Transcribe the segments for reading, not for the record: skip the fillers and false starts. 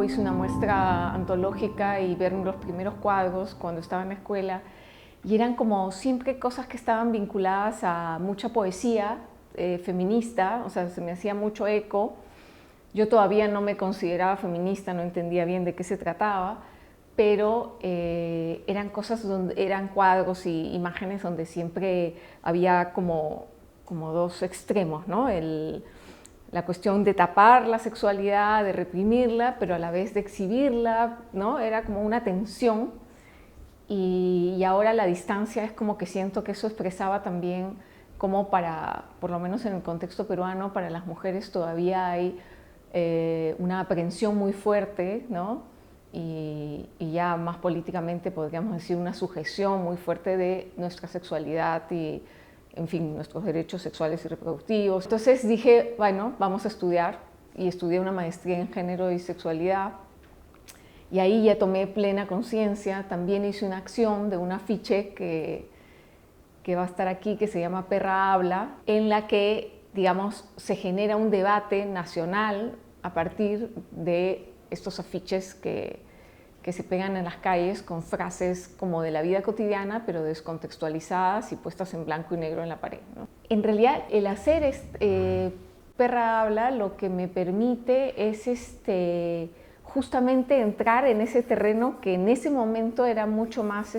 tiempo hice una muestra antológica y ver los primeros cuadros cuando estaba en la escuela, y eran como siempre cosas que estaban vinculadas a mucha poesía feminista, o sea, se me hacía mucho eco. Yo todavía no me consideraba feminista, no entendía bien de qué se trataba, pero eran cosas donde eran cuadros y imágenes donde siempre había como dos extremos, ¿no? La cuestión de tapar la sexualidad, de reprimirla, pero a la vez de exhibirla, ¿no? Era como una tensión, y ahora la distancia es como que siento que eso expresaba también como por lo menos en el contexto peruano, para las mujeres todavía hay una aprehensión muy fuerte, ¿no? Y ya más políticamente podríamos decir una sujeción muy fuerte de nuestra sexualidad y, en fin, nuestros derechos sexuales y reproductivos. Entonces dije, bueno, vamos a estudiar, y estudié una maestría en género y sexualidad, y ahí ya tomé plena conciencia. También hice una acción de un afiche que va a estar aquí, que se llama Perra Habla, en la que, digamos, se genera un debate nacional a partir de estos afiches que se pegan en las calles con frases como de la vida cotidiana, pero descontextualizadas y puestas en blanco y negro en la pared, ¿no? En realidad, el hacer Perra Habla lo que me permite es justamente entrar en ese terreno que en ese momento era mucho menos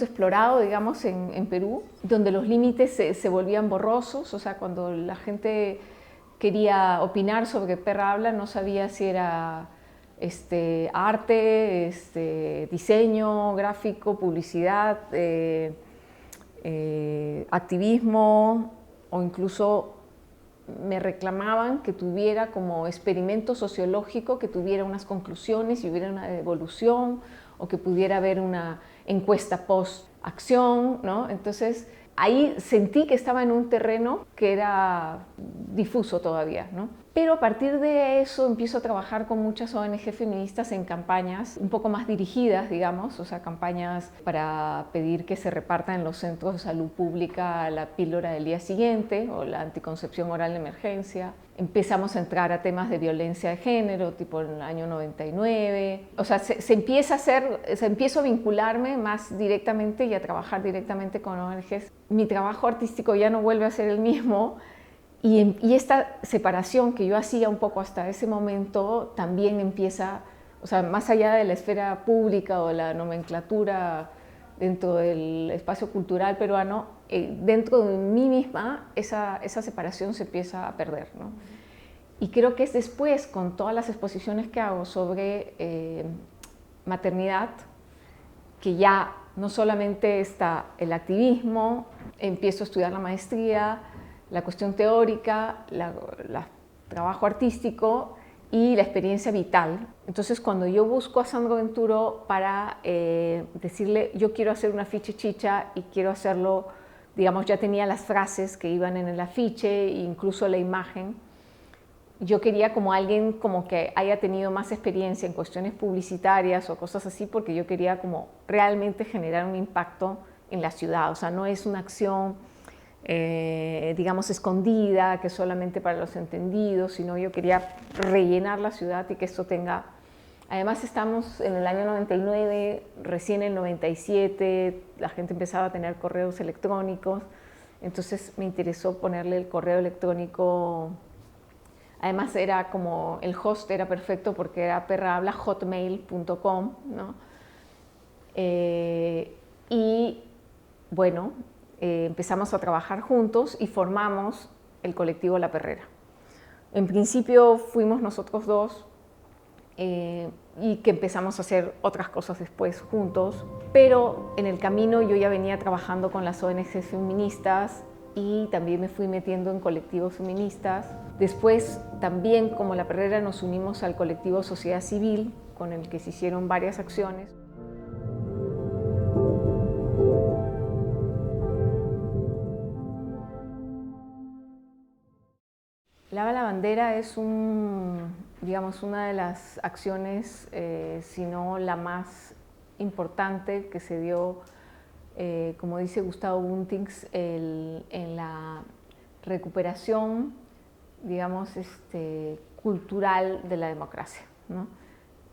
explorado, digamos, en Perú, donde los límites se volvían borrosos. O sea, cuando la gente quería opinar sobre Perra Habla, no sabía si era arte, diseño gráfico, publicidad, activismo, o incluso me reclamaban que tuviera como experimento sociológico, que tuviera unas conclusiones y hubiera una evolución, o que pudiera haber una encuesta post-acción, ¿no? Entonces ahí sentí que estaba en un terreno que era difuso todavía, ¿no? Pero a partir de eso empiezo a trabajar con muchas ONG feministas en campañas un poco más dirigidas, digamos, o sea, campañas para pedir que se reparta en los centros de salud pública la píldora del día siguiente o la anticoncepción oral de emergencia. Empezamos a entrar a temas de violencia de género, tipo en el año 99. O sea, se empiezo a vincularme más directamente y a trabajar directamente con ONGs. Mi trabajo artístico ya no vuelve a ser el mismo, y esta separación que yo hacía un poco hasta ese momento también empieza, o sea, más allá de la esfera pública o la nomenclatura dentro del espacio cultural peruano, dentro de mí misma esa separación se empieza a perder, ¿no? Y creo que es después, con todas las exposiciones que hago sobre maternidad, que ya no solamente está el activismo, empiezo a estudiar la maestría, la cuestión teórica, el trabajo artístico y la experiencia vital. Entonces, cuando yo busco a Sandro Venturo para decirle, yo quiero hacer un afiche chicha y quiero hacerlo, digamos, ya tenía las frases que iban en el afiche, incluso la imagen. Yo quería como alguien como que haya tenido más experiencia en cuestiones publicitarias o cosas así, porque yo quería como realmente generar un impacto en la ciudad. O sea, no es una acción digamos, escondida, que es solamente para los entendidos, sino yo quería rellenar la ciudad y que esto tenga... Además estamos en el año 99, recién en el 97 la gente empezaba a tener correos electrónicos, entonces me interesó ponerle el correo electrónico. Además era como, el host era perfecto porque era perrahabla@hotmail.com, ¿no? Y bueno, empezamos a trabajar juntos y formamos el colectivo La Perrera. En principio fuimos nosotros dos, y que empezamos a hacer otras cosas después juntos, pero en el camino yo ya venía trabajando con las ONGs feministas y también me fui metiendo en colectivos feministas. Después también, como La Perrera, nos unimos al colectivo Sociedad Civil, con el que se hicieron varias acciones. Lava la bandera es digamos, una de las acciones, si no la más importante que se dio, como dice Gustavo Buntings, en la recuperación, digamos, cultural de la democracia, ¿no?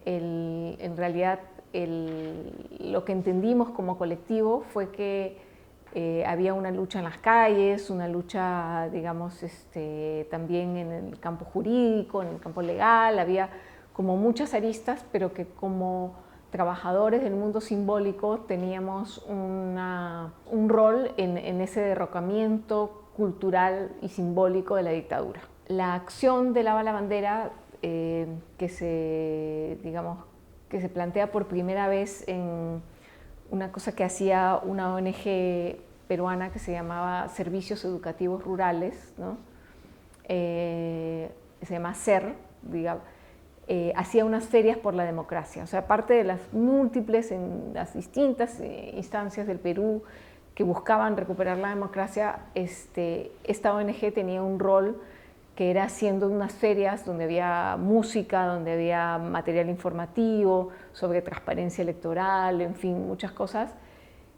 En realidad, lo que entendimos como colectivo fue que había una lucha en las calles, una lucha, digamos, también en el campo jurídico, en el campo legal, había como muchas aristas, pero que como trabajadores del mundo simbólico teníamos un rol en ese derrocamiento cultural y simbólico de la dictadura. La acción de Lava la Bandera, que se plantea por primera vez en una cosa que hacía una ONG peruana que se llamaba Servicios Educativos Rurales, ¿no? Se llama SER, digamos. Hacía unas ferias por la democracia, o sea, aparte de las múltiples, en las distintas instancias del Perú que buscaban recuperar la democracia, esta ONG tenía un rol que era haciendo unas ferias donde había música, donde había material informativo sobre transparencia electoral, en fin, muchas cosas,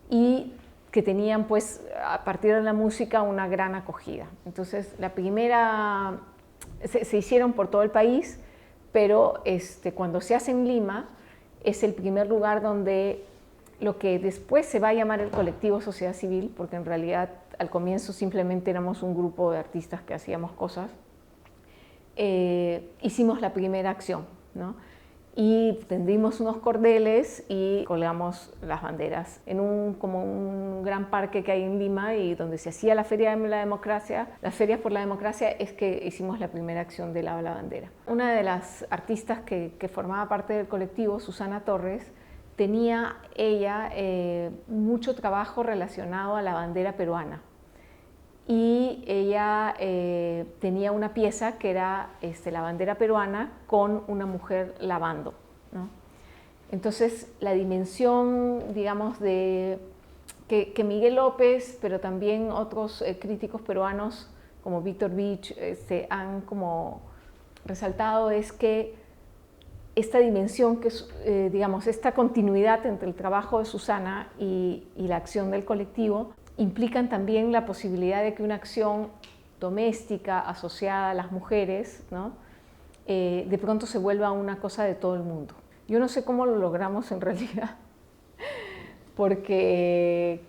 y que tenían, pues, a partir de la música una gran acogida. Entonces, la primera, se hicieron por todo el país, pero cuando se hace en Lima, es el primer lugar donde lo que después se va a llamar el colectivo Sociedad Civil, porque en realidad al comienzo simplemente éramos un grupo de artistas que hacíamos cosas, hicimos la primera acción, ¿no? Y tendimos unos cordeles y colgamos las banderas en como un gran parque que hay en Lima y donde se hacía la Feria de la Democracia, las ferias por la democracia, es que hicimos la primera acción de Lava la Bandera. Una de las artistas que formaba parte del colectivo, Susana Torres, tenía ella mucho trabajo relacionado a la bandera peruana. Y ella tenía una pieza que era la bandera peruana con una mujer lavando, ¿no? Entonces, la dimensión, digamos, que Miguel López, pero también otros críticos peruanos como Víctor Vich han como resaltado es que esta dimensión, digamos, esta continuidad entre el trabajo de Susana y la acción del colectivo, implican también la posibilidad de que una acción doméstica asociada a las mujeres, ¿no? De pronto se vuelva una cosa de todo el mundo. Yo no sé cómo lo logramos en realidad, porque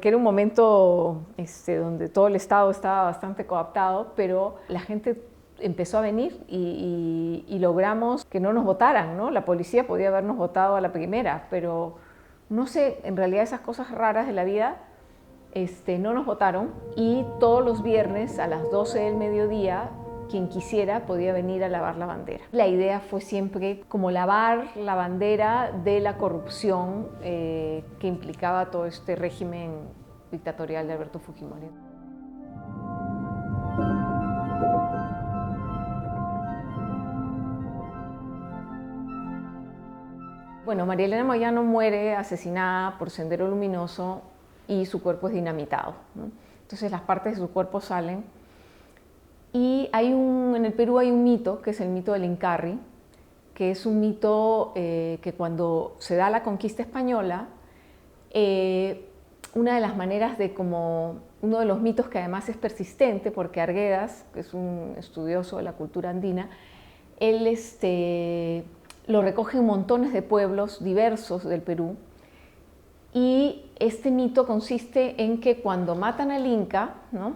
era un momento donde todo el Estado estaba bastante cooptado, pero la gente empezó a venir y logramos que no nos votaran, ¿no? La policía podía habernos votado a la primera, pero no sé, en realidad esas cosas raras de la vida no nos votaron, y todos los viernes a las 12 del mediodía quien quisiera podía venir a lavar la bandera. La idea fue siempre como lavar la bandera de la corrupción que implicaba todo este régimen dictatorial de Alberto Fujimori. Bueno, María Elena Moyano muere asesinada por Sendero Luminoso y su cuerpo es dinamitado, ¿no? Entonces las partes de su cuerpo salen y en el Perú hay un mito que es el mito del Incarri, que es un mito que cuando se da la conquista española, una de las maneras uno de los mitos que además es persistente, porque Arguedas, que es un estudioso de la cultura andina, él lo recoge en montones de pueblos diversos del Perú. Y este mito consiste en que cuando matan al Inca, ¿no?,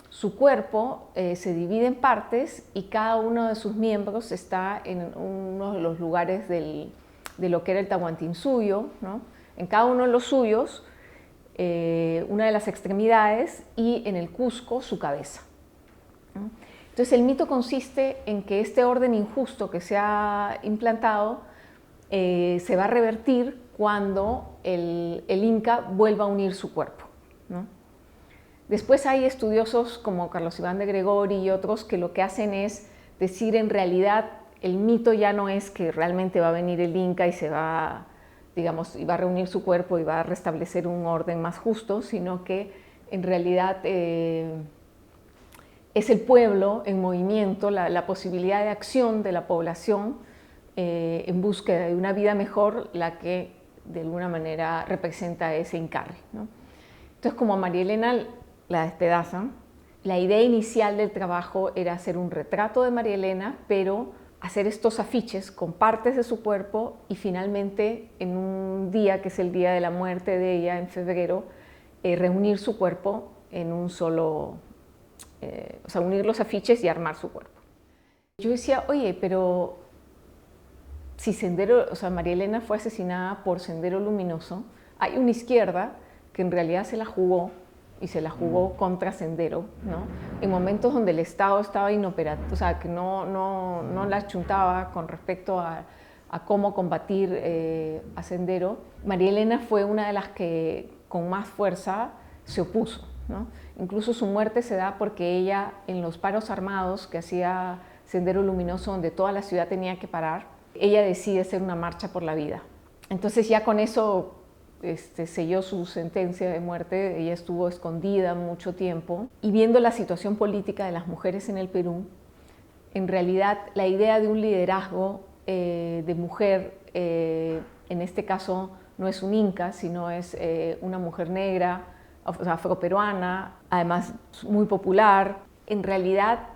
su cuerpo se divide en partes y cada uno de sus miembros está en uno de los lugares de lo que era el Tahuantinsuyo, ¿no? En cada uno de los suyos, una de las extremidades, y en el Cusco su cabeza, ¿no? Entonces el mito consiste en que este orden injusto que se ha implantado se va a revertir cuando el Inca vuelva a unir su cuerpo, ¿no? Después hay estudiosos como Carlos Iván de Gregori y otros que lo que hacen es decir, en realidad el mito ya no es que realmente va a venir el Inca y se va, digamos, y va a reunir su cuerpo y va a restablecer un orden más justo, sino que en realidad es el pueblo en movimiento, la posibilidad de acción de la población en búsqueda de una vida mejor, la que de alguna manera representa ese Incarri, ¿no? Entonces, como a María Elena la despedazan, La idea inicial del trabajo era hacer un retrato de María Elena, pero hacer estos afiches con partes de su cuerpo y finalmente en un día, que es el día de la muerte de ella en febrero, reunir su cuerpo en un solo, o sea, unir los afiches y armar su cuerpo. Yo decía, oye, pero si Sendero, o sea, María Elena fue asesinada por Sendero Luminoso, hay una izquierda que en realidad se la jugó y se la jugó contra Sendero, ¿no? En momentos donde el Estado estaba inoperativo, o sea, que no la chuntaba con respecto a cómo combatir a Sendero, María Elena fue una de las que con más fuerza se opuso, ¿no? Incluso su muerte se da porque ella, en los paros armados que hacía Sendero Luminoso, donde toda la ciudad tenía que parar, ella decide hacer una marcha por la vida. Entonces ya con eso selló su sentencia de muerte. Ella estuvo escondida mucho tiempo. Y viendo la situación política de las mujeres en el Perú, en realidad la idea de un liderazgo de mujer, en este caso no es un inca, sino es una mujer negra, afroperuana, además muy popular. En realidad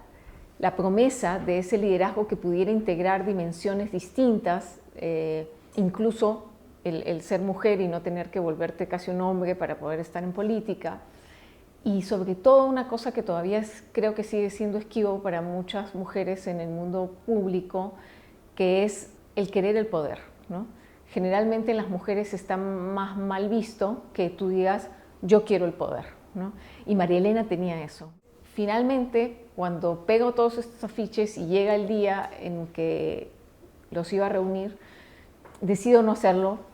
la promesa de ese liderazgo que pudiera integrar dimensiones distintas, incluso el ser mujer y no tener que volverte casi un hombre para poder estar en política, y sobre todo una cosa que todavía creo que sigue siendo esquivo para muchas mujeres en el mundo público, que es el querer el poder, ¿no? Generalmente en las mujeres está más mal visto que tú digas yo quiero el poder, ¿no? Y María Elena tenía eso. Finalmente, cuando pego todos estos afiches y llega el día en que los iba a reunir, decido no hacerlo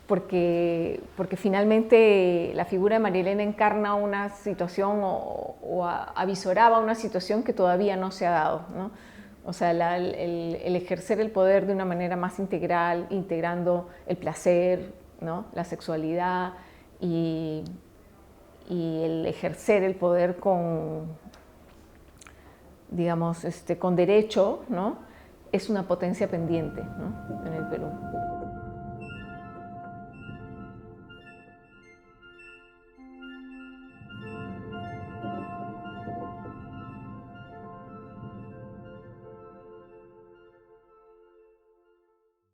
porque finalmente la figura de María Elena encarna una situación o avisoraba una situación que todavía no se ha dado, ¿no? O sea, el ejercer el poder de una manera más integral, integrando el placer, ¿no? La sexualidad y el ejercer el poder con, digamos, con derecho, ¿no? Es una potencia pendiente, ¿no? En el Perú.